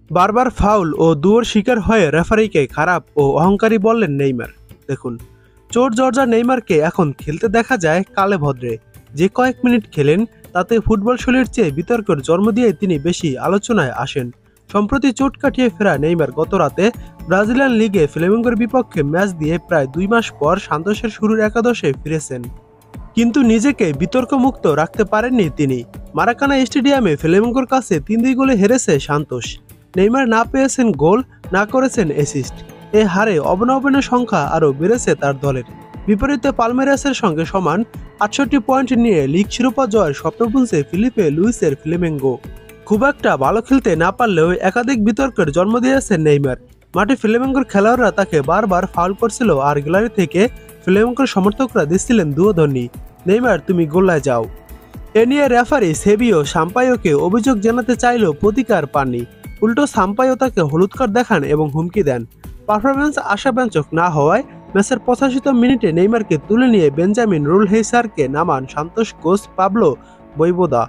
বারবার ফাউল ও দুয়োর শিকার হয়ে রেফারিকে খারাপ ও অহংকারী বললেন নেইমার। দেখুন, চোট জর্জা নেইমারকে এখন খেলতে দেখা যায় কালে ভদ্রে। যে কয়েক মিনিট খেলেন তাতে ফুটবল শৈলীর চেয়ে বিতর্কের জন্ম দিয়ে তিনি বেশি আলোচনায় আসেন। সম্প্রতি চোট কাটিয়ে ফেরা নেইমার গত রাতে ব্রাজিলিয়ান লিগে ফ্লেমেঙ্গোর বিপক্ষে ম্যাচ দিয়ে প্রায় 2 মাস পর সান্তোসের শুরুর একাদশে ফিরেছেন। কিন্তু নিজেকে বিতর্কমুক্ত রাখতে পারেননি তিনি। মারাকানা স্টেডিয়ামে ফ্লেমেঙ্গোর কাছে 3-2 গোলে হেরেছে সান্তোস। নেইমার না পেয়েছেন গোল, না করেছেন অ্যাসিস্ট। এ হারে অবনবনের সংখ্যা আরও বেড়েছে তার দলের। বিপরীতে পালমেরাসের সঙ্গে সমান 68 পয়েন্ট নিয়ে লিগ শিরোপা জয়ের স্বপ্ন বুনছে ফিলিপে লুইসের ফ্লেমেঙ্গো। খুব একটা ভালো খেলতে না পারলেও একাধিক বিতর্কের জন্ম দিয়েছেন নেইমার। মাঠে ফ্লেমেঙ্গোর খেলোয়াড়রা তাকে বারবার ফাউল করছিল আর গ্যালারি থেকে ফ্লেমেঙ্গোর সমর্থকরা দিচ্ছিলেন দুয়োধ্বনি, নেইমার তুমি গোল্লায় যাও। এ নিয়ে রেফারি সেবিও সাম্পাইওকে অভিযোগ জানাতে চাইলেও প্রতিকার পাননি। উল্টো সাম্পাইও তাকে হলুদ কার্ড দেখান এবং হুমকি দেন। পারফরম্যান্স আশাব্যঞ্জক না হওয়ায় ম্যাচের 85 মিনিটে নেইমারকে তুলে নিয়ে বেঞ্জামিন রুলহেইসারকে নামান সান্তোস কোচ পাবলো বইবোদা।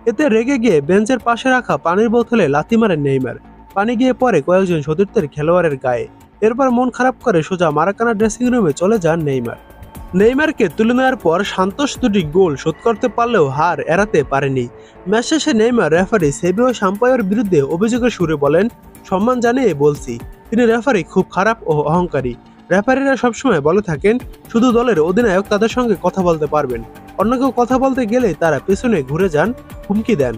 এতে রেগে গিয়ে বেঞ্চের পাশে রাখা পানির বোতলে লাথি মারেন নেইমার। পানি গিয়ে পড়ে কয়েকজন সতীর্থের খেলোয়াড়ের গায়ে। এরপর মন খারাপ করে সোজা মারাকানা ড্রেসিং রুমে চলে যান নেইমার। নেইমারকে তুলে নেওয়ার পর সান্তোস দুটি গোল শোধ করতে পারলেও হার এড়াতে পারেনি। ম্যাচ শেষে নেইমার রেফারি সেবিও সাম্পাইওর বিরুদ্ধে অভিযোগের সুরে বলেন, সম্মান জানিয়ে বলছি, তিনি রেফারি খুব খারাপ ও অহংকারী। রেফারিরা সবসময় বলে থাকেন শুধু দলের অধিনায়ক তাদের সঙ্গে কথা বলতে পারবেন, অন্য কেউ কথা বলতে গেলে তারা পেছনে ঘুরে যান, হুমকি দেন।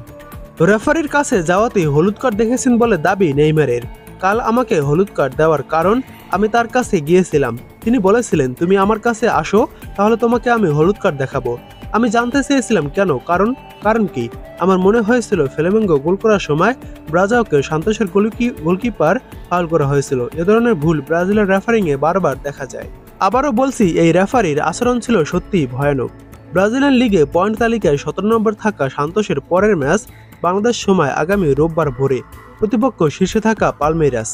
রেফারির কাছে যাওয়াতেই হলুদ কার্ড দেখেছেন বলে দাবি নেইমারের। কাল আমাকে হলুদ কার্ড দেওয়ার কারণ আমি তার কাছে গিয়েছিলাম, তিনি বলেছিলেন তুমি আমার কাছে আসো তাহলে তোমাকে আমি হলুদ কার্ড দেখাবো। আমি জানতে চেয়েছিলাম কেন, কারণ কি? আমার মনে হয়েছিল ফ্লেমেঙ্গো গোল করার সময় ব্রাজাওকে সান্তোসের গোলকিপার ফাউল করা হয়েছিল। এ ধরনের ভুল ব্রাজিলের রেফারিংয়ে বারবার দেখা যায়। আবারও বলছি, এই রেফারির আচরণ ছিল সত্যিই ভয়ানক। ব্রাজিলিয়ান লিগে পয়েন্ট তালিকায় 17 নম্বর থাকা সান্তোসের পরের ম্যাচ বাংলাদেশ সময় আগামী রোববার ভোরে। প্রতিপক্ষ শীর্ষে থাকা পালমেইরাস।